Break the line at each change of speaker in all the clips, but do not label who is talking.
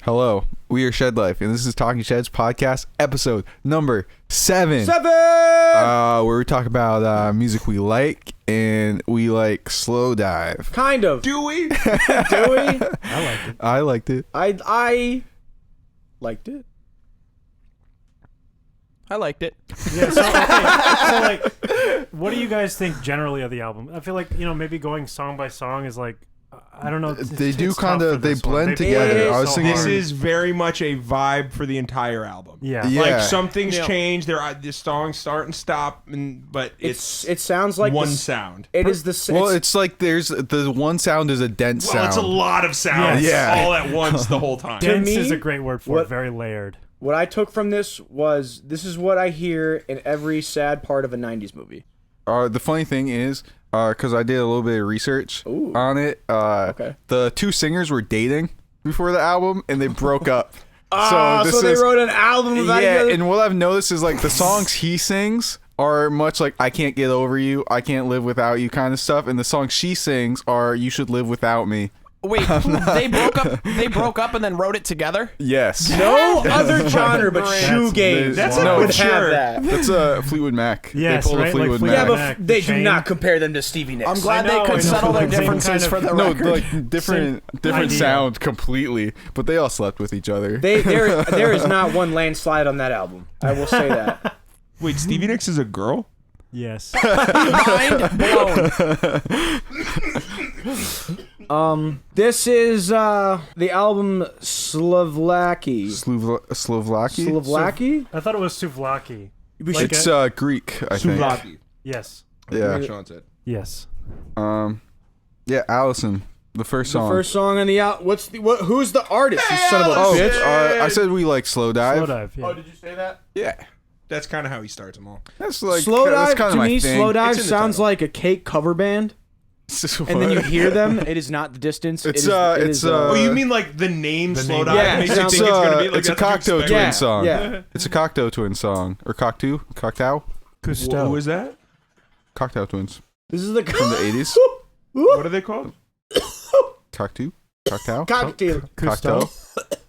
Hello, we are Shed Life, and this is Talking Sheds podcast, episode number 7. Where we talk about music we like, and we like Slowdive.
Kind of.
Do we?
Do we?
I liked it.
I liked it.
I liked it.
Yeah, so like, what do you guys think generally of the album? I feel like, maybe going song by song is like, I don't know.
They do kind of, they blend together.
I was thinking
This is very much a vibe for the entire album.
Yeah.
Like some things change. The songs start and stop, but
It sounds like
one sound.
It is the
Well, it's like there's the one sound is a dense sound.
Well, it's a lot of sounds all at once the whole time.
Dense
me,
is a great word for it. Very layered.
What I took from this is what I hear in every sad part of a 90s movie.
The funny thing is, because I did a little bit of research on it, the two singers were dating before the album, and they broke up.
So they wrote an album about each other?
And what I've noticed is, like, the songs he sings are much like I Can't Get Over You, I Can't Live Without You kind of stuff, and the songs she sings are You Should Live Without Me.
Wait, they broke up and then wrote it together?
Yes.
No other genre but shoegaze.
That's
would have that.
That's Fleetwood Mac.
Yes,
they pulled
right?
a Fleetwood
Like
Mac.
Yeah, but they do not compare them to Stevie Nicks.
I'm glad they could settle their differences for the record.
No, like different sound completely, but they all slept with each other.
There is not one landslide on that album. I will say that.
Wait, Stevie Nicks is a girl?
Yes.
Mind blown.
This is the album Souvlaki.
Souvlaki?
Souvlaki?
I thought it was Souvlaki.
It's Greek, I think.
Souvlaki.
Yes.
Yeah.
Sean said.
Yes.
Yeah, Allison. The first song.
The first song on the album. Who's the artist? You son of a bitch.
I said we like Slowdive.
Slowdive, yeah.
Oh, did you say that?
Yeah.
That's kind of how he starts them all.
That's like
Slowdive,
that's kind of
to
my
me,
thing.
Slowdive sounds like a Cake cover band. And then you hear them. It is not the distance.
Oh, you mean like the name Slowdive
Yeah,
makes you think it's gonna be like
it's a
that's what you
Cocteau
expect?
Twin song.
Yeah.
It's a Cocteau Twin song. Or Cocteau?
Cousteau.
Who is that?
Cocteau Twins.
This is the
From the 80s.
What are they called?
Cocteau? Cocteau?
Cocktail.
Cocteau?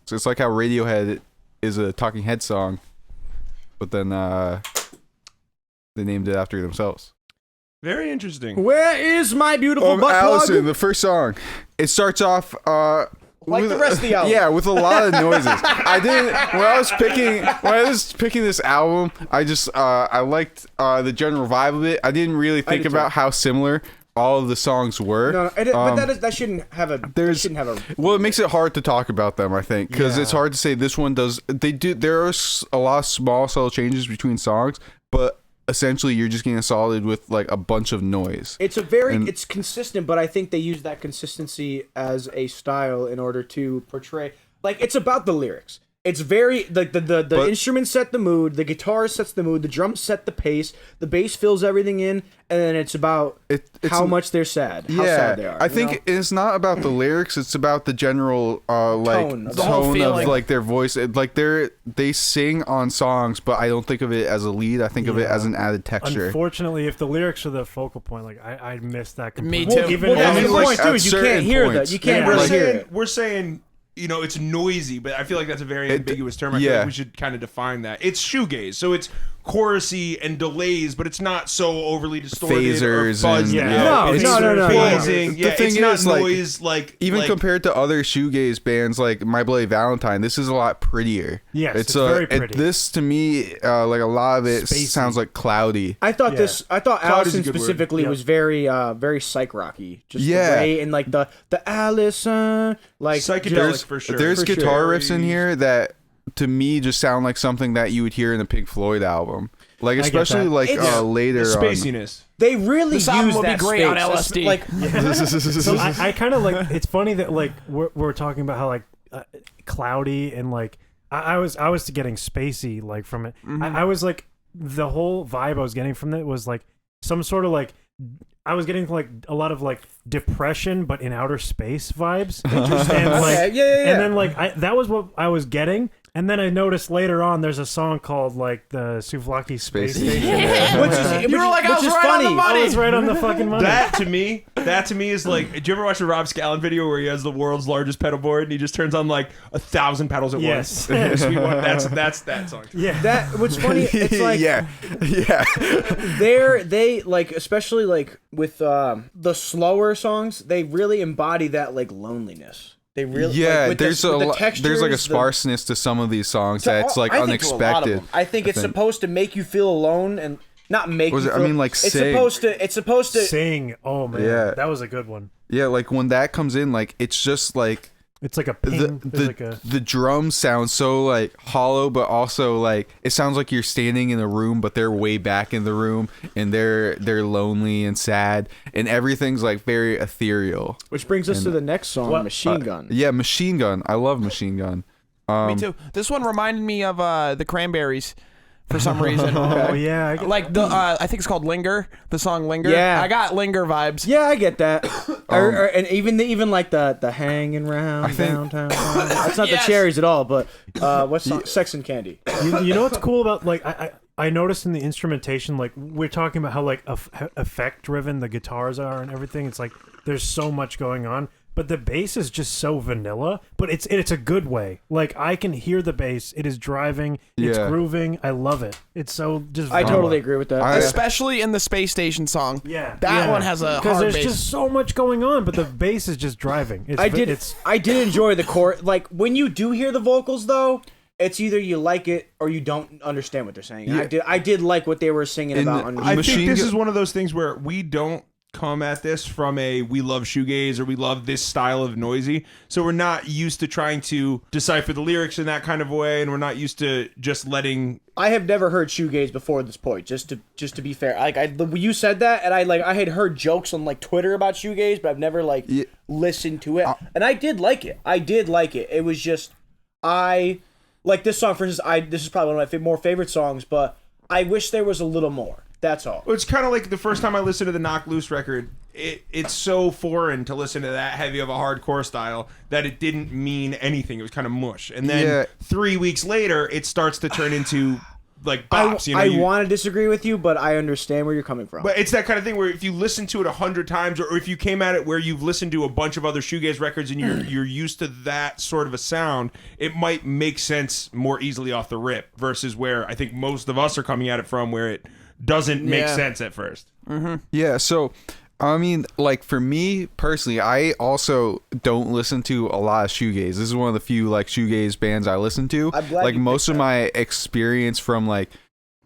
So it's like how Radiohead is a Talking Head song, but then they named it after themselves.
Very interesting.
Where is my beautiful butt
Allison,
plug?
the first song. It starts off
Like
with,
the rest of the album.
Yeah, with a lot of noises. I didn't when I was picking this album, I just I liked the general vibe of it. I didn't really think about how similar all of the songs were.
No, but that shouldn't have a.
Well, it makes it hard to talk about them, I think, because it's hard to say this one does. There are a lot of small, subtle changes between songs, but essentially you're just getting solid with like a bunch of noise.
It's consistent, but I think they use that consistency as a style in order to portray. Like, it's about the lyrics. It's very like the instruments set the mood, the guitar sets the mood, the drums set the pace, the bass fills everything in, and then it's about how much they're sad, how sad they are.
I think it's not about the lyrics; it's about the general tone of like their voice. They sing on songs, but I don't think of it as a lead. I think of it as an added texture.
Unfortunately, if the lyrics are the focal point, like I missed that completely.
Me too.
That's the point too. Is you can't hear that. You can't really hear it.
We're saying. It's noisy, but I feel like that's a very ambiguous term. I feel like we should kind of define that. It's shoegaze, so it's chorusy and delays, but it's not so overly distorted
Phasers
or fuzzy.
No.
Phasing.
The thing
it's not
is,
noise
even compared to other shoegaze bands like My Bloody Valentine, this is a lot prettier.
Yes, it's very pretty.
This to me, like a lot of it
Spacey.
Sounds like cloudy.
I thought Allison
good word.
specifically was very very psych rocky. Just the way and like the Allison like
psychedelic for sure.
There's
for
guitar
sure.
riffs in here that to me just sound like something that you would hear in a Pink Floyd album. Like especially like later
the
on.
spaciness.
They really
This
use
album would
that
be great
space.
on LSD.
Like
So I kind of like. It's funny that like we're talking about how like cloudy and like I was getting spacey like from it. I was like the whole vibe I was getting from it was like some sort of like. I was getting like a lot of like depression, but in outer space vibes. And like, and then like that was what I was getting, And then I noticed later on there's a song called like the Souvlaki Space Station.
You were like, I was right
funny.
on the money.
I was right on the fucking money.
That to me is like. Did you ever watch the Rob Scallon video where he has the world's largest pedal board and he just turns on like 1,000 pedals at
Yes.
once? Sweet one. That's that song.
Yeah.
That what's funny. It's like
yeah.
they like especially like with the slower songs, they really embody that like loneliness. They really like,
there's there's like a sparseness to some of these songs that's like unexpected.
I think it's supposed to make you feel alone and not make you feel,
I mean, like,
it's
sing.
supposed to
Sing. Oh man.
Yeah.
That was a good one.
Yeah, like when that comes in, like it's just like
It's like a ping.
the drums sound so like hollow, but also like it sounds like you're standing in a room, but they're way back in the room, and they're lonely and sad, and everything's like very ethereal.
Which brings us to the next song, Machine Gun.
Yeah, Machine Gun. I love Machine Gun.
Me too. This one reminded me of the Cranberries for some reason.
Oh yeah.
Like the I think it's called Linger, the song Linger.
Yeah.
I got Linger vibes.
Yeah, I get that. And even like the hanging round downtown. That's not
Yes.
the Cherries at all, but what song? Sex and Candy.
You know what's cool about like I noticed in the instrumentation, like we're talking about how like effect driven the guitars are and everything. It's like there's so much going on, but the bass is just so vanilla. But it's a good way. Like I can hear the bass. It is driving. It's grooving. I love it. It's so just.
I
vanilla.
totally agree with that.
Especially in the Space Station song.
Yeah,
That one has a
because
hard
there's
bass.
just so much going on, but the bass is just driving.
I did enjoy the chord. Like when you do hear the vocals though, it's either you like it or you don't understand what they're saying.
Yeah.
I did like what they were singing about.
I
Machine
think this
Gun-
is one of those things where we don't come at this from a we love shoegaze or we love this style of noisy, so we're not used to trying to decipher the lyrics in that kind of way, and we're not used to just letting.
I have never heard shoegaze before this point. Just to be fair, like you said that, and I had heard jokes on like Twitter about shoegaze, but I've never like listened to it, and I did like it. It was just like this song, for instance. This is probably one of my more favorite songs, but I wish there was a little more. That's all.
It's kind of like the first time I listened to the Knock Loose record. It's so foreign to listen to that heavy of a hardcore style that it didn't mean anything. It was kind of mush. And then 3 weeks later, it starts to turn into like bops.
I want to disagree with you, but I understand where you're coming from.
But it's that kind of thing where if you listen to it 100 times, or if you came at it where you've listened to a bunch of other shoegaze records and you're used to that sort of a sound, it might make sense more easily off the rip versus where I think most of us are coming at it from, where it doesn't make sense at first.
Yeah, so I mean, like for me personally, I also don't listen to a lot of shoegaze. This is one of the few like shoegaze bands I listen to. Like most of my experience from like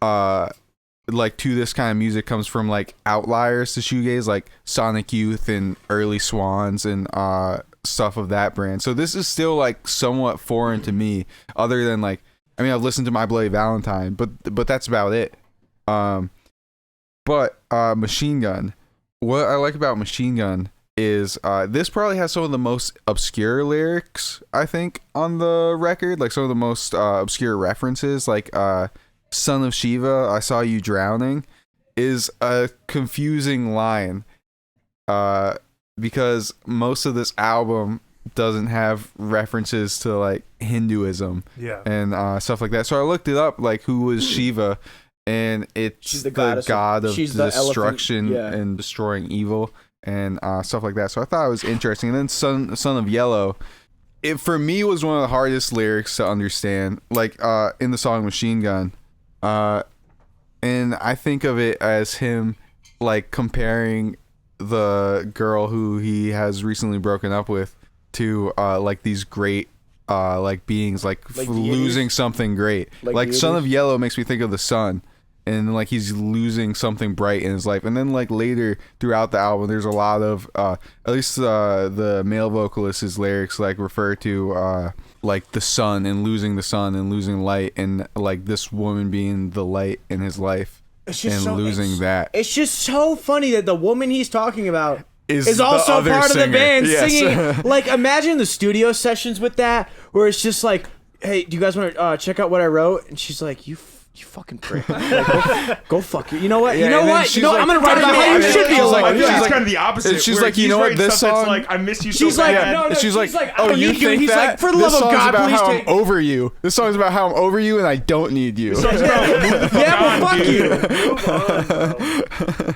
to this kind of music comes from like outliers to shoegaze, like Sonic Youth and Early Swans and stuff of that brand. So this is still like somewhat foreign to me, other than like, I mean, I've listened to My Bloody Valentine, but that's about it. But Machine Gun, what I like about Machine Gun is this probably has some of the most obscure lyrics, I think, on the record. Like some of the most obscure references, like Son of Shiva, I Saw You Drowning, is a confusing line because most of this album doesn't have references to like Hinduism and stuff like that. So I looked it up, like who was Shiva, and it's the god of destruction and destroying evil and stuff like that. So I thought it was interesting. And then Son of Yellow, it for me was one of the hardest lyrics to understand, like in the song Machine Gun, and I think of it as him like comparing the girl who he has recently broken up with to like these great like beings, like losing something great. Like Son of Yellow makes me think of the sun, and like he's losing something bright in his life. And then like later throughout the album, there's a lot of at least the male vocalist's lyrics like refer to like the sun and losing the sun and losing light, and like this woman being the light in his life and losing that.
It's just so funny that the woman he's talking about is
the
also
other
part
singer.
of the band
Yes.
singing. Like, imagine the studio sessions with that, where it's just like, hey, do you guys want to check out what I wrote? And she's like, you fucking prick. Like, go fuck you. You know what?
Yeah,
you know
and then
what?
she's
You know,
like-
I'm gonna write about how you should be
she's like-
alive.
She's
she's like-
kind of the opposite.
she's
where
like, you
he's
know what,
writing
this
stuff that's
song-
like, I miss you
She's
so
like,
bad.
no, no,
she's like,
I
oh,
don't
you
need you.
think
He's
that?
like, for the
This
love of
song's
God,
about
please
how
take.
I'm over you. This song's about how I'm over you and I don't need you.
Yeah, but fuck you.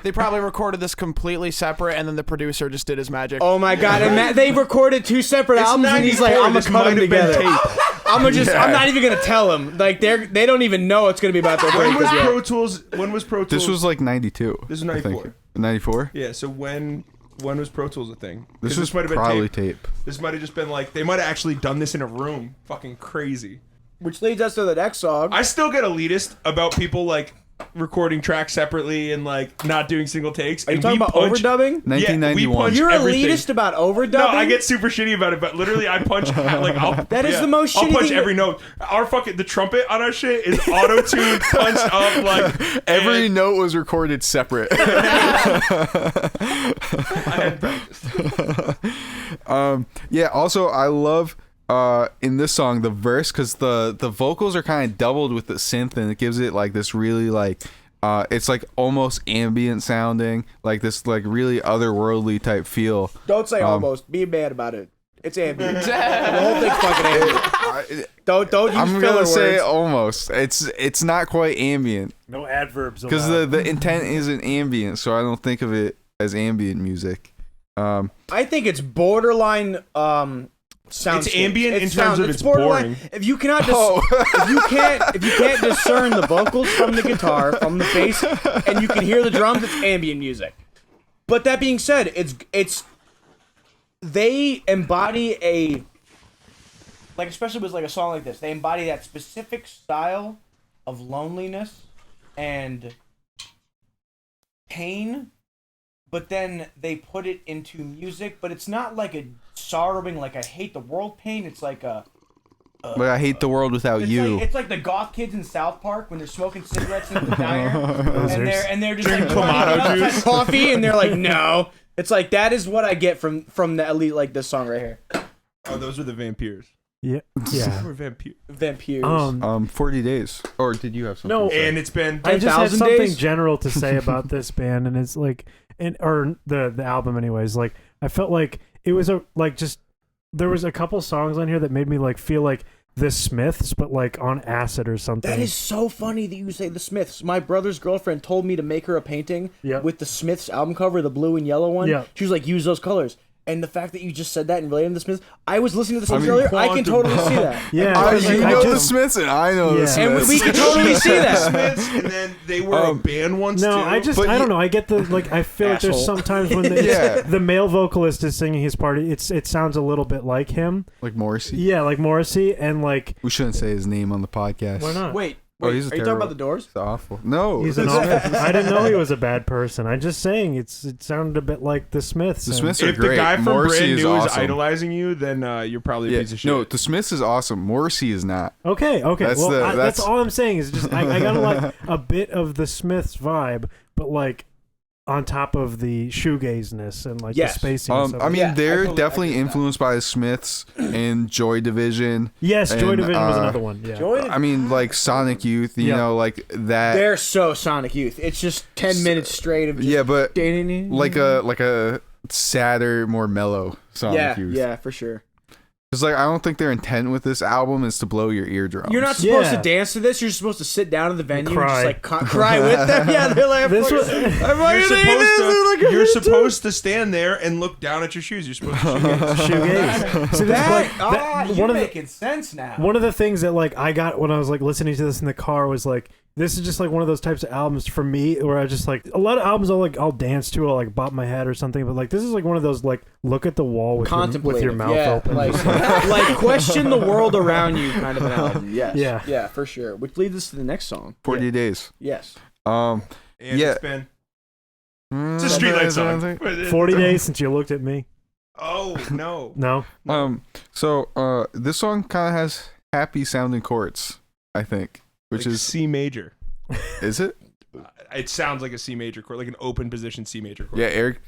They probably recorded this completely separate, and then the producer just did his magic.
Oh my God! And they recorded 2 separate albums, and he's like,
94,
I'm gonna
this
cut them
might have been
together.
tape.
I'm gonna just.
Yeah.
I'm not even gonna tell them. Like they don't even know it's gonna be about their
When was
breakup yet.
Pro Tools? When was Pro Tools?
This was like 92.
This was 94.
94?
Yeah. So when was Pro Tools a thing? 'Cause
This was
might have been
probably
tape.
tape.
This might have just been like they might have actually done this in a room. Fucking crazy.
Which leads us to the next song.
I still get elitist about people like recording tracks separately and like not doing single takes.
Are you
and
talking
we
about
punch-
overdubbing?
1991.
punch
You're
everything.
elitist about overdubbing?
No, I get super shitty about it, but literally I punch like
That is the most
I'll
shitty
punch
thing
every note. Our fucking the trumpet on our shit is auto tuned, punched up like
Every
and
note was recorded separate.
I hadn't practiced.
Yeah, also I love in this song the verse because the vocals are kind of doubled with the synth and it gives it like this really like it's like almost ambient sounding, like this like really otherworldly type feel.
Don't say almost. Be mad about it. It's ambient. The whole thing's fucking ambient. Don't use
I'm
filler
gonna
words.
say almost. It's not quite ambient
No adverbs
because
allowed.
the intent isn't ambient, so I don't think of it as ambient music.
I think it's borderline sound.
It's ambient in terms of it's boring.
If you cannot
Oh.
if you can't discern the vocals from the guitar, from the bass, and you can hear the drums, it's ambient music. But that being said, it's they embody a like, especially with like a song like this, they embody that specific style of loneliness and pain, but then they put it into music, but it's not like a sorrowing, like I hate the world pain. It's like a
But I hate the world without
it's
you.
like, it's like the goth kids in South Park when they're smoking cigarettes in the diner, and they're just like
Clamato
drinking
juice.
coffee, and they're like, no. It's like that is what I get from the elite, like this song right here.
Oh, those are the vampires.
yeah.
We're vampires.
Vampires.
40 days. Or did you have something?
No.
to say?
And it's been
I just had
10,000
something
days?
general to say about this band, and it's like, or the album, anyways. Like, I felt like it was there was a couple songs on here that made me like feel like the Smiths, but like on acid or something.
That is so funny that you say the Smiths. My brother's girlfriend told me to make her a painting
Yep.
with the Smiths album cover, the blue and yellow one.
Yep.
She was like, use those colors. And the fact that you just said that and related to the Smiths, I was listening to the songs
mean,
earlier. I can totally see that.
Yeah,
I,
I was
you
like,
know
I
the
just-
Smiths and I know the
Yeah.
Smiths.
And we can totally see that.
Smiths, and then they were a band once
No,
too.
But
I don't know. I get the like. I feel like there's
Asshole.
sometimes when
Yeah.
the male vocalist is singing his part, it sounds a little bit like him.
Like Morrissey.
Yeah, like Morrissey, and like
We shouldn't say his name on the podcast.
why not?
Wait,
Oh, he's a
are you talking
terrible-
about the Doors?
It's awful. No.
He's an awful. I didn't know he was a bad person. I'm just saying it sounded a bit like the Smiths.
The
and-
Smiths are
if
great.
the guy from
Morrissey
Brand
is
New
awesome.
is idolizing you, then you're probably a
Yeah,
piece of shit.
no, the Smiths is awesome. Morrissey is not.
Okay.
That's
Well,
the-
that's
that's-
all I'm saying is just I got like a bit of the Smiths vibe, but like on top of the shoegazeness and like
Yes.
the spaciness. of
I
it.
mean,
Yeah, I
they're
totally
definitely
agree with that.
influenced by the Smiths and Joy Division.
yes, Joy
and,
Division was another one. Yeah.
I mean, like Sonic Youth, you
Yeah.
know, like that.
They're so Sonic Youth. It's just 10 minutes straight of just
Yeah, but
yeah,
like a sadder, more mellow Sonic Youth.
yeah, for sure.
It's like I don't think their intent with this album is to blow your eardrums.
You're not supposed
Yeah.
to dance to this. You're supposed to sit down in the venue and
cry.
just like cry with them. Yeah, they're like,
This was-
You're supposed to stand there and look down at your shoes. You're supposed to shoegaze.
shoegaze. So this is like
you're
one of the
making sense now.
one of the things that like I got when I was like listening to this in the car was like this is just like one of those types of albums for me where I just like a lot of albums I'll dance to, I'll like bop my head or something, but like this is like one of those like look at the wall with your mouth
yeah,
open.
like, like question the world around you kind of an album. Yes.
Yeah.
Yeah, for sure. Which leads us to the next song.
40 days.
Yes.
And
Yeah.
it's been it's a streetlight song.
40 days since you looked at me.
Oh no.
No.
So this song kind of has happy sounding chords, I think, which
Like
is
C major.
is it?
It sounds like a C major chord, like an open position C major chord.
Yeah, Eric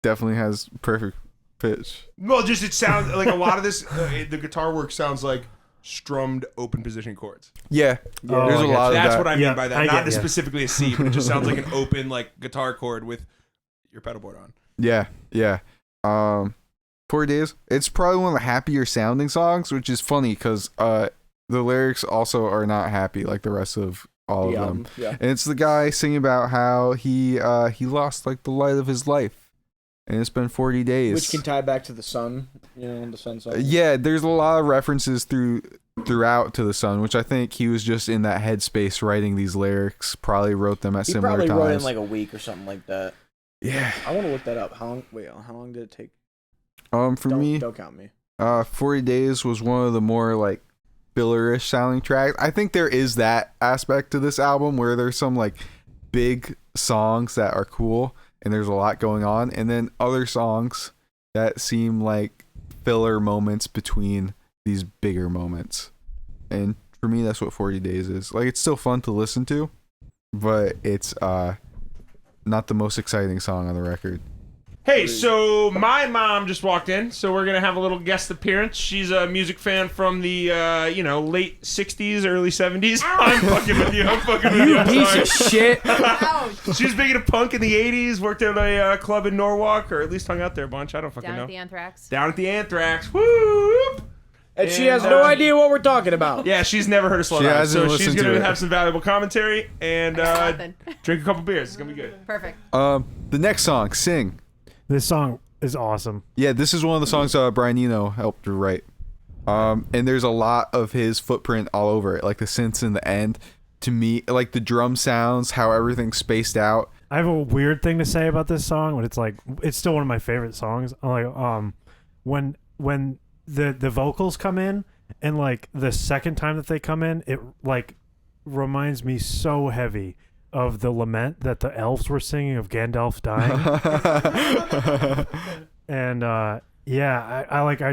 definitely has perfect pitch.
Well, just it sounds like a lot of this. The guitar work sounds like strummed open position chords.
Yeah,
Oh,
there's
I
a
got
lot
you.
of
That's
that.
what I mean
Yeah,
by that.
I
Not
get ya.
specifically a C, but it just sounds like an open like guitar chord with your pedal board on.
Yeah. 4 days. It's probably one of the happier sounding songs, which is funny because the lyrics also are not happy like the rest of all of them.
Yeah.
And it's the guy singing about how he lost like the light of his life, and it's been 40 days.
Which can tie back to the sun, the sun song.
Yeah, there's a lot of references throughout to the sun, which I think he was just in that headspace writing these lyrics. Probably wrote them at
He
similar
probably
times.
wrote it in like a week or something like that.
Yeah.
I want to look that up. How long did it take?
For me,
Don't count me.
40 Days was one of the more like fillerish sounding tracks. I think there is that aspect to this album where there's some like big songs that are cool and there's a lot going on, and then other songs that seem like filler moments between these bigger moments. And for me, that's what 40 Days is. Like, it's still fun to listen to, but it's not the most exciting song on the record.
Hey, so my mom just walked in, so we're gonna have a little guest appearance. She's a music fan from the late '60s, early '70s. I'm fucking with you. I'm fucking with you. I'm
Piece
sorry.
of shit.
She was big into punk in the '80s. Worked at a club in Norwalk, or at least hung out there a bunch. I don't fucking
Down
know.
at the Anthrax.
Down at the Anthrax. Woo!
And she has no idea what we're talking about.
Yeah, she's never heard of Slowdive,
hasn't
so she's
listened to
gonna
it.
have some valuable commentary and
Nothing.
drink a couple beers. It's gonna be good.
Perfect.
The next song, Sing.
This song is awesome.
Yeah, this is one of the songs Brian Eno helped to write. And there's a lot of his footprint all over it, like the synths in the end. To me, like the drum sounds, how everything's spaced out.
I have a weird thing to say about this song, but it's still one of my favorite songs. Like when the vocals come in, and like the second time that they come in, it like reminds me so heavy of the lament that the elves were singing of Gandalf dying. And I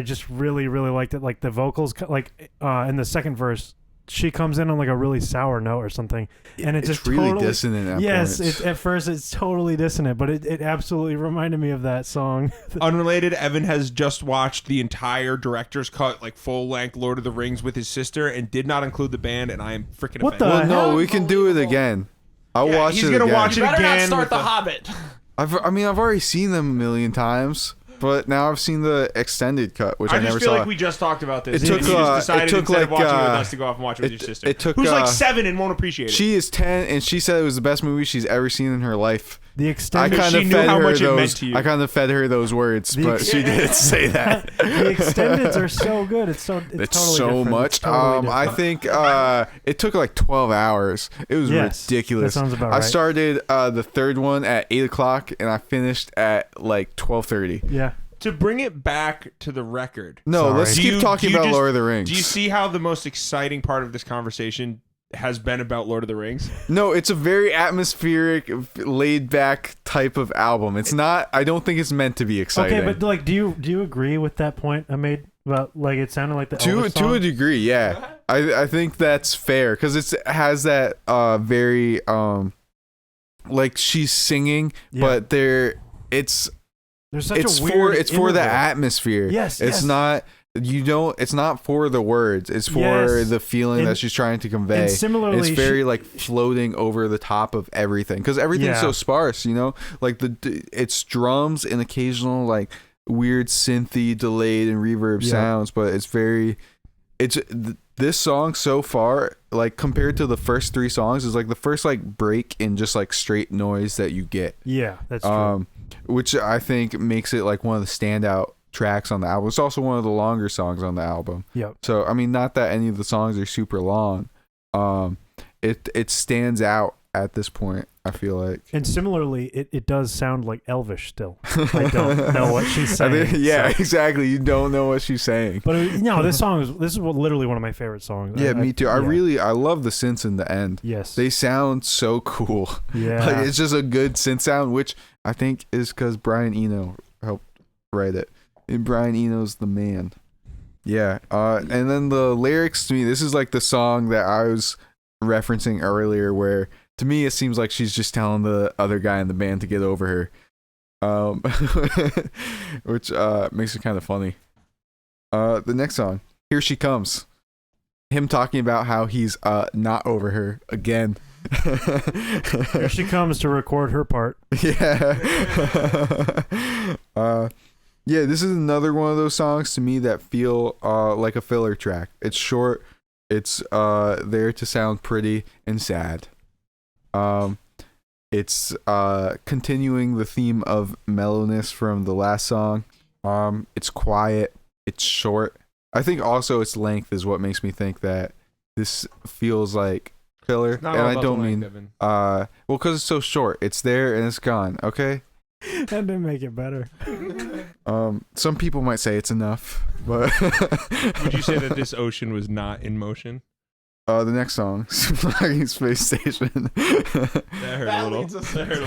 just really liked it. Like the vocals, in the second verse, she comes in on like a really sour note or something, and
It's
just
really
totally,
dissonant at
yes,
points.
at first it's totally dissonant, but it absolutely reminded me of that song.
Unrelated, Evan has just watched the entire director's cut, like full length Lord of the Rings with his sister, and did not include the band, and I am freaking
What
offended.
the
Well, no,
hell?
we can do it again. I'll
Yeah,
watch
he's
it
gonna
again.
watch
You
it
better not
again
start
with
The
the-
Hobbit.
I've already seen them a million times, but now I've seen the extended cut, which I,
I just
never
feel
saw.
like we just talked about this.
It took,
and you just decided
it took
instead of
like,
watching it with us to go off and watch it with your sister.
it took,
who's like 7 and won't appreciate it.
She is 10, and she said it was the best movie she's ever seen in her life.
The
I
extended
kind
she
of
knew
fed
how
her
much it meant
those.
to you.
I kind of fed her those words,
The
but
ex-
she didn't say that.
the extendeds are so good. It's totally
so
different.
much.
It's totally
I
different.
think it took like 12 hours. It was
Yes,
ridiculous.
that sounds about
I
right.
started the third one at 8:00, and I finished at like 12:30.
Yeah.
To bring it back to the record.
No,
Sorry.
let's
Do
keep
you-
talking
do you
about
just-
Lord of the Rings.
Do you see how the most exciting part of this conversation has been about Lord of the Rings?
No, it's a very atmospheric, laid-back type of album. It's not. I don't think it's meant to be exciting.
Okay, but like, do you agree with that point I made about like it sounded like the
to
Elvis song?
a degree, yeah. I think that's fair because it has that very like she's singing,
Yeah.
but it's
There's such
it's
a weird
for the
interval.
atmosphere.
Yes,
it's
yes.
not. It's not for the words. It's for
Yes.
the feeling
And-
that she's trying to convey.
and similarly,
it's very like floating over the top of everything because everything's
Yeah.
so sparse. Like it's drums and occasional like weird synthy, delayed and reverb
Yeah.
sounds, but it's very. This song so far, like compared to the first 3 songs, is like the first like break in just like straight noise that you get.
Yeah, that's true.
Which I think makes it like one of the standout tracks on the album. It's also one of the longer songs on the album.
Yep.
So I mean, not that any of the songs are super long. It stands out at this point, I feel like.
And similarly, it does sound like Elvish still. I don't know what she's saying.
Yeah,
so-
exactly. You don't know what she's saying.
But this is literally one of my favorite songs.
Yeah, me too. I
yeah.
I love the synths in the end.
Yes.
They sound so cool.
Yeah.
Like, it's just a good synth sound, which I think is because Brian Eno helped write it. And Brian Eno's the man. Yeah. And then the lyrics to me, this is like the song that I was referencing earlier where to me it seems like she's just telling the other guy in the band to get over her. Which makes it kind of funny. The next song, Here She Comes. him talking about how he's not over her again.
Here she comes to record her part.
Yeah. Yeah, this is another one of those songs to me that feel like a filler track. It's short. It's there to sound pretty and sad. It's continuing the theme of mellowness from the last song. It's quiet. It's short. I think also its length is what makes me think that this feels like filler.
Not
And
all
I
about
don't
the
mean
length, Evan.
well, because it's so short. It's there and it's gone. Okay.
That didn't make it better.
Some people might say it's enough, but
Would you say that this ocean was not in motion?
the next song, Souvlaki Space Station.
That hurt a little. That hurt a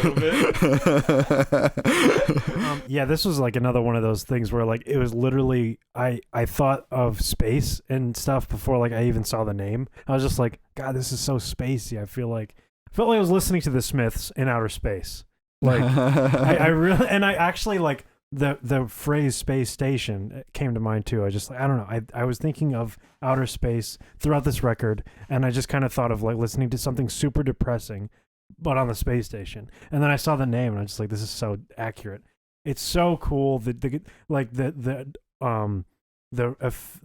little bit.
Yeah, this was like another one of those things where like it was literally I thought of space and stuff before like I even saw the name. I was just like, God, this is so spacey. I felt like I was listening to the Smiths in outer space. Like I really, and I actually like the phrase space station came to mind too. I just I don't know. I was thinking of outer space throughout this record, and I just kind of thought of like listening to something super depressing, but on the space station. And then I saw the name, and I was just like, this is so accurate. It's so cool. The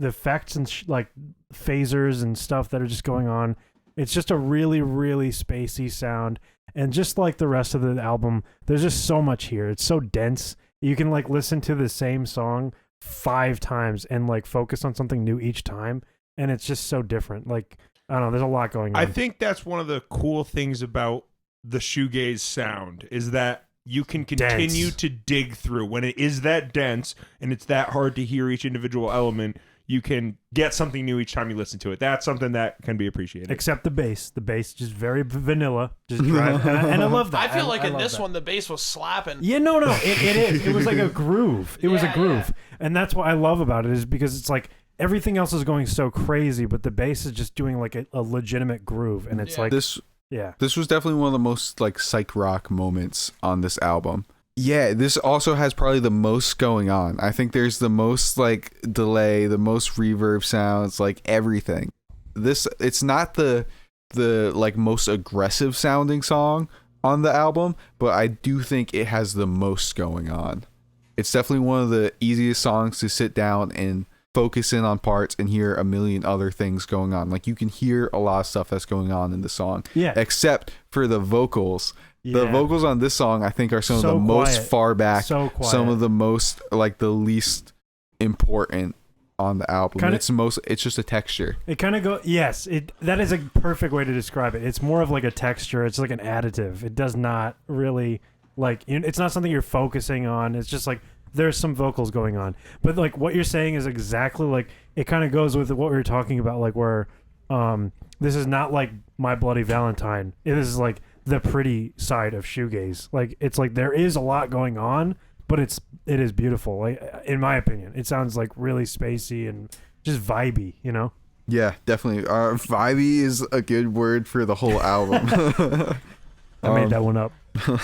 effects and like phasers and stuff that are just going on. It's just a really, really spacey sound. And just like the rest of the album, there's just so much here. It's so dense. You can like listen to the same song 5 times and like focus on something new each time. And it's just so different. Like, I don't know, there's a lot going on.
I think that's one of the cool things about the shoegaze sound is that you can continue to dig through. When it is that dense and it's that hard to hear each individual element, you can get something new each time you listen to it. That's something that can be appreciated.
Except the bass. The bass just very vanilla. Just drive. and I love that.
I feel like in
love
this
that.
one, the bass was slapping.
Yeah, no. It is. It was like a groove. It was a groove. And that's what I love about it is because it's like everything else is going so crazy, but the bass is just doing like a legitimate groove. And it's like...
This was definitely one of the most like psych rock moments on this album. Yeah, this also has probably the most going on. I think there's the most like delay, the most reverb sounds, like everything. It's not the like most aggressive sounding song on the album, but I do think it has the most going on. It's definitely one of the easiest songs to sit down and focus in on parts and hear a million other things going on. Like you can hear a lot of stuff that's going on in the song.
Yeah.
Except for the vocals.
Yeah.
The vocals on this song, I think, are some of the
quiet.
most far back,
So quiet.
some of the most like the least important on the album. It's just a texture.
It kind of goes... Yes, that is a perfect way to describe it. It's more of like a texture. It's like an additive. It does not really... like it's not something you're focusing on. It's just like there's some vocals going on. But like what you're saying is exactly like... It kind of goes with what we were talking about, like where this is not like My Bloody Valentine. It is like the pretty side of shoegaze. Like it's like there is a lot going on, but it is beautiful. Like in my opinion, it sounds like really spacey and just vibey, you know?
Yeah, definitely. Vibey is a good word for the whole album.
I made that one up.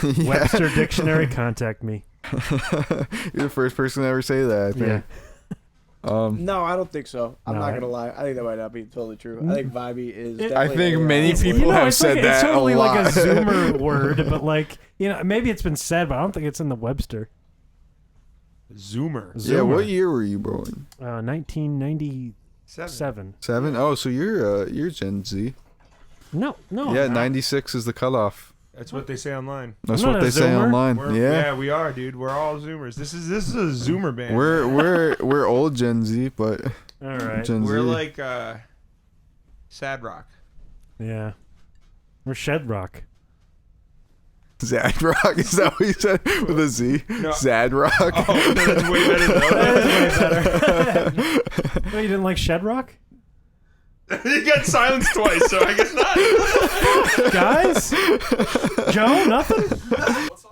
Yeah.
Webster Dictionary, contact me.
You're the first person to ever say that, I think.
Yeah.
No, I don't think so. I'm
No,
not
I-
gonna lie. I think that might not be totally true. I think vibey is.
I
definitely
think
a,
many people
You know,
have
it's
said
like,
that
it's totally
a lot.
like a Zoomer word, but like, you know, maybe it's been said, but I don't think it's in the Webster.
Zoomer.
Yeah, what year were you born?
1997.
7? Oh, so you're Gen Z.
No.
Yeah, 96 is the cutoff.
That's what they say online.
That's
I'm
what
not a
they say
Zoomer.
online. Yeah.
We are, dude. We're all Zoomers. This is a Zoomer band.
We're old Gen Z, but
All right.
Gen
We're
Z.
like sad rock.
Yeah. We're Shed Rock.
Zad Rock, is that what you said with a Z?
No.
Zad Rock.
Oh, that's way better though.
That is way better. No, you didn't like Shed Rock?
You got silenced twice, so I guess not.
Guys? Joe, nothing?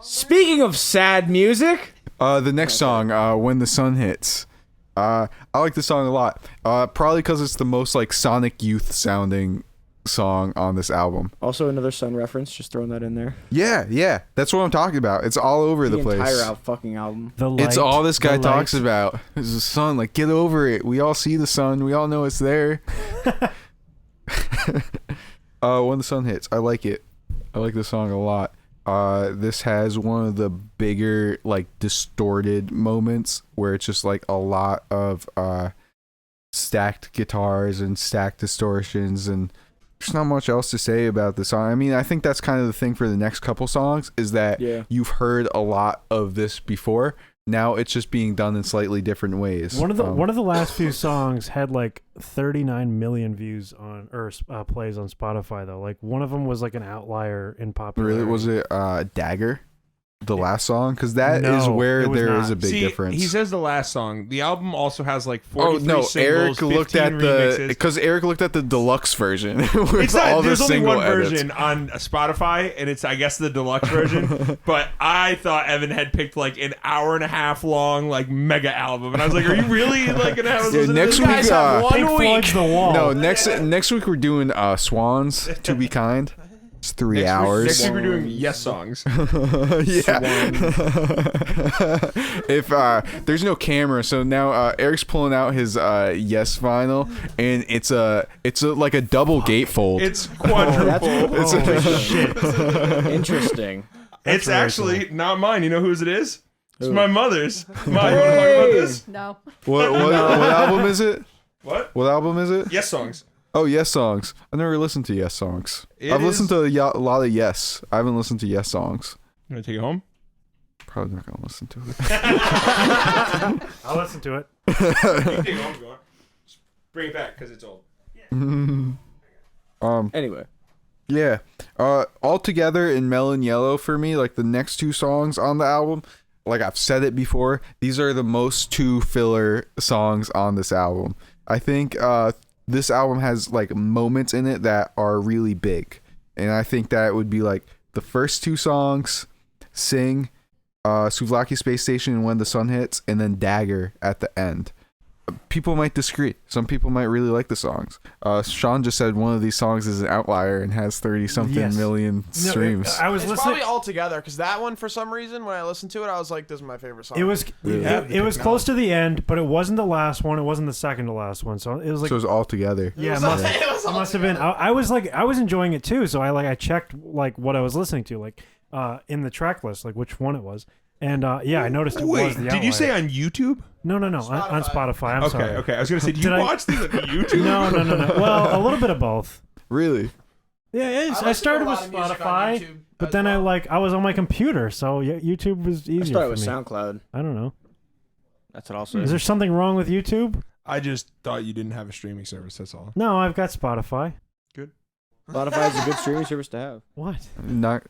Speaking of sad music,
The next song, When the Sun Hits. I like this song a lot. Probably because it's the most like Sonic Youth sounding song on this album.
also another Sun reference. Just throwing that in there.
Yeah, that's what I'm talking about. It's all over the place.
Entire fucking album.
The light,
It's all this guy
the
talks
light.
about. It's the sun. Like, get over it. We all see the sun. We all know it's there. When the Sun Hits. I like it. I like this song a lot. This has one of the bigger, like, distorted moments where it's just like a lot of stacked guitars and stacked distortions, and there's not much else to say about the song. I mean, I think that's kind of the thing for the next couple songs is that you've heard a lot of this before. Now it's just being done in slightly different ways.
One of the last few songs had like 39 million views on plays on Spotify though. Like one of them was like an outlier in popularity.
Really, was it Dagger? The last song, because that is where there is a big difference.
He says the last song. The album also has like 43 singles,
Eric looked at
remixes.
because Eric looked at the deluxe version.
It's not, there's only one
edits.
version on Spotify, and it's, I guess, the deluxe version. But I thought Evan had picked like an hour and a half long like mega album, and I was like, "Are you really like gonna have us listen
next
to
week?
this?"
Pink Floyd's The Wall.
No, next week we're doing Swans. To Be Kind. It's 3 hours.
Next week we're doing Yes songs.
Yeah. If there's no camera, so now Eric's pulling out his Yes vinyl, and it's like a double gatefold.
It's quadruple.
Interesting.
It's actually not mine. You know whose it is? It's my mother's. Mom, you want to talk about this?
No.
What album is it?
What?
What album is it?
Yes songs.
Oh, Yes songs. I've never listened to Yes songs. I've listened to a lot of Yes. I haven't listened to Yes songs.
You want to take it home?
Probably not gonna listen to it.
I'll listen to it.
You can take it home if you want. Just bring it back because it's old.
Anyway.
Yeah. All Together in Melon Yellow for me, like the next two songs on the album, like I've said it before, these are the most two filler songs on this album. I think this album has like moments in it that are really big. And I think that would be like the first two songs, Sing, Souvlaki Space Station and When the Sun Hits, and then Dagger at the end. People might disagree. Some people might really like the songs. Sean just said one of these songs is an outlier and has 30-something million streams.
I was
It's
listening.
probably all together because that one, for some reason, when I listened to it, I was like, "This is my favorite song."
It was it was close to the end, but it wasn't the last one. It wasn't the second to last one. So it was like
So it was All Together.
yeah, it must have been. I was enjoying it too. So I checked like what I was listening to like in the track list, like which one it was. And I noticed it was the
did you
outlier.
say on YouTube?
No, on Spotify. I'm sorry.
Okay. I was gonna say, do you watch these on YouTube?
No. Well, a little bit of both.
Really?
Yeah, I started with Spotify, but then I was on my computer, so YouTube was easier.
I started with
for me.
SoundCloud.
I don't know.
That's what I'll say.
Is there something wrong with YouTube?
I just thought you didn't have a streaming service. That's all.
No, I've got Spotify.
Spotify is a good streaming service to have.
What?
Not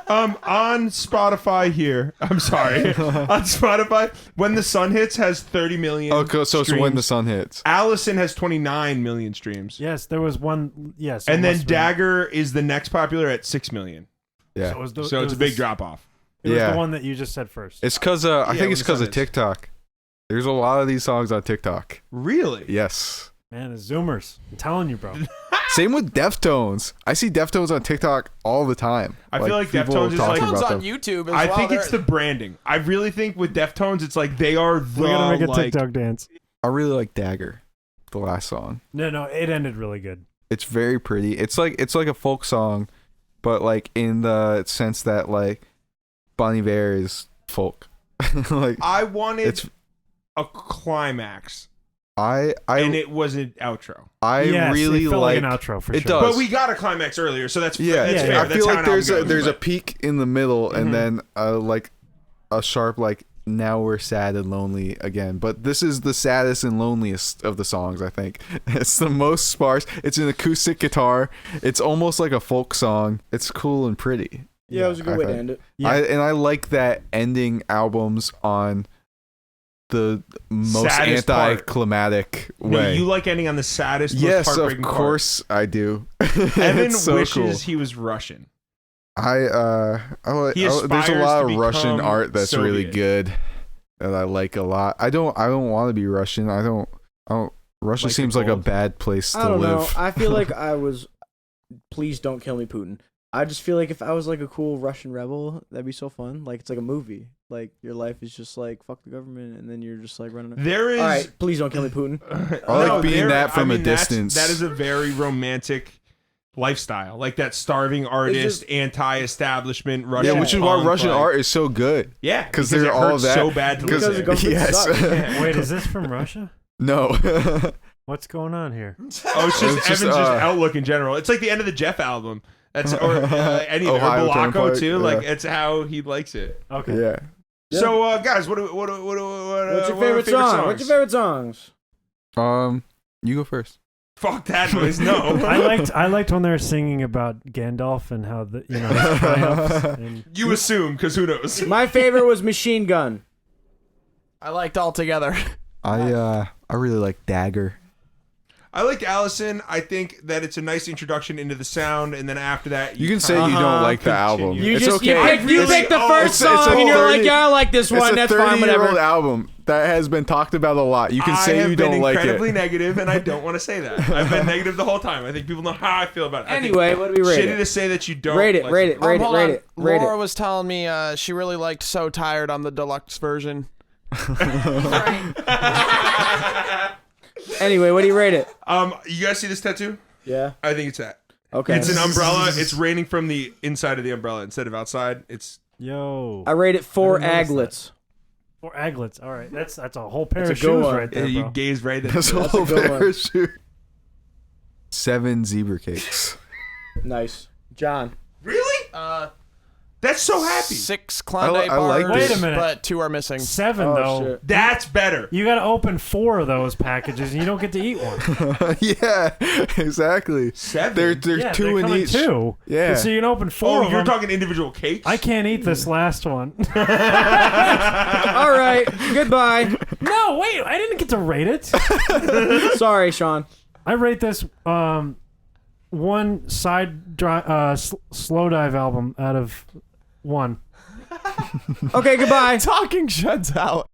On Spotify here. I'm sorry. On Spotify, When the Sun Hits has 30 million.
so it's
streams.
When the Sun Hits.
Allison has 29 million streams.
Yes, there was one. Yes,
And then Dagger is the next popular at 6 million.
Yeah.
So it's a big drop off.
It was the one that you just said first.
It's because I think it's because of
Sun Hits.
TikTok. There's a lot of these songs on TikTok.
Really?
Yes.
Man, it's Zoomers. I'm telling you, bro.
Same with Deftones. I see Deftones on TikTok all the time.
I feel like
people
Deftones is
talking
like-
Deftones
about
on
them.
YouTube. As
I
well.
think it's the branding. I really think with Deftones, it's like they are the
We're gonna make a
like,
TikTok dance.
I really like Dagger, the last song.
No, it ended really good.
It's very pretty. It's like a folk song, but like in the sense that like Bon Iver is folk. Like
I wanted
it's
a climax,
I
and it was an outro.
Yes,
really
it felt
like
an outro for
it
sure.
does.
But we got a climax earlier, so that's
Yeah,
that's
yeah,
fair.
I
That's
feel
how
like
an
there's
album
a
goes, but-
peak in the middle, and then like a sharp like now we're sad and lonely again. But this is the saddest and loneliest of the songs. I think it's the most sparse. It's an acoustic guitar. It's almost like a folk song. It's cool and pretty.
Yeah, it was a good way to end it.
Yeah.
I like that ending albums on the most
Saddest part.
anticlimactic
No,
way.
you like ending on the saddest, most
Yes, of
heartbreaking
course I do.
Evan
It's so
wishes
cool.
he was Russian.
I
He
there's a
aspires
lot
to
of Russian
become
art that's really
Soviet.
good that I like a lot. I don't want to be Russian. I don't Russia
Like the
seems like a
gold?
bad place to
I don't know.
live.
I feel like I was. Please don't kill me, Putin. I just feel like if I was like a cool Russian rebel, that'd be so fun. Like it's like a movie. Like your life is just like fuck the government, and then you're just like running.
There is.
All right, please don't kill me, Putin.
I like being that from a
that's-
distance.
That is a very romantic lifestyle, like that starving artist, anti-establishment Russian.
Yeah, which is why
punk,
Russian
like-
art is so good.
Yeah,
because
it
they're all
hurts
that
so bad to
Because
listen.
it goes with
Yes.
suck.
Wait, is this from Russia?
No.
What's going on here?
Oh, it's just
It's
Evan's
just,
just outlook in general. It's like the end of the Jeff album. That's or any or
Ohio
Blanco
Turnpike,
too.
yeah.
Like it's how he likes it.
Okay.
Yeah.
So guys, what
What's your
what are
favorite song? What's your favorite songs?
You go first.
Fuck that noise. No.
I liked when they were singing about Gandalf and how the his triumphs and
You assume, because who knows?
My favorite was Machine Gun.
I liked All Together.
I really like Dagger.
I liked Allison. I think that it's a nice introduction into the sound, and then after that,
You can say you don't like the
continue.
album.
You
it's
just
okay.
you picked the first
it's a
song and you're
30
like, yeah, I like this
It's
one.
a
That's fine,
30-year-old
whatever.
album that has been talked about a lot. You can
I
say
have
you
been
don't like
incredibly
it.
negative, and I don't want to say that. I've been negative the whole time. I think people know how I feel about it. I think
Anyway, what do we rate
shitty
it?
to say that you don't
Rate it,
like
rate it, rate it,
Hold
rate
on.
it, rate
Laura
it.
was telling me she really liked So Tired on the deluxe version.
Anyway, what do you rate it?
You guys see this tattoo?
Yeah.
I think it's that.
Okay.
It's an umbrella. It's raining from the inside of the umbrella instead of outside. It's
yo.
I rate it 4
I didn't
aglets.
notice 4 aglets. All right, that's a whole pair
That's
of
a good
shoes
one.
right there,
you
bro.
gaze right at
That's a
That's a
whole
good one.
parachute. 7 zebra cakes.
Nice. John.
Really? That's so happy.
6 Klondike
I like
bars,
this. Wait a minute.
but 2 are missing.
7
Oh,
though.
shit.
That's better.
You got to open 4 of those packages, and you don't get to eat one.
Yeah, exactly.
7.
They're
Yeah,
2
they
in
come in
each.
2.
Yeah.
So you can open 4
Oh,
of
you're
them.
talking individual cakes?
I can't eat this last one.
All right. Goodbye.
No, wait, I didn't get to rate it.
Sorry, Sean.
I rate this one Slowdive album out of 1.
Okay, goodbye.
Talking Sheds out.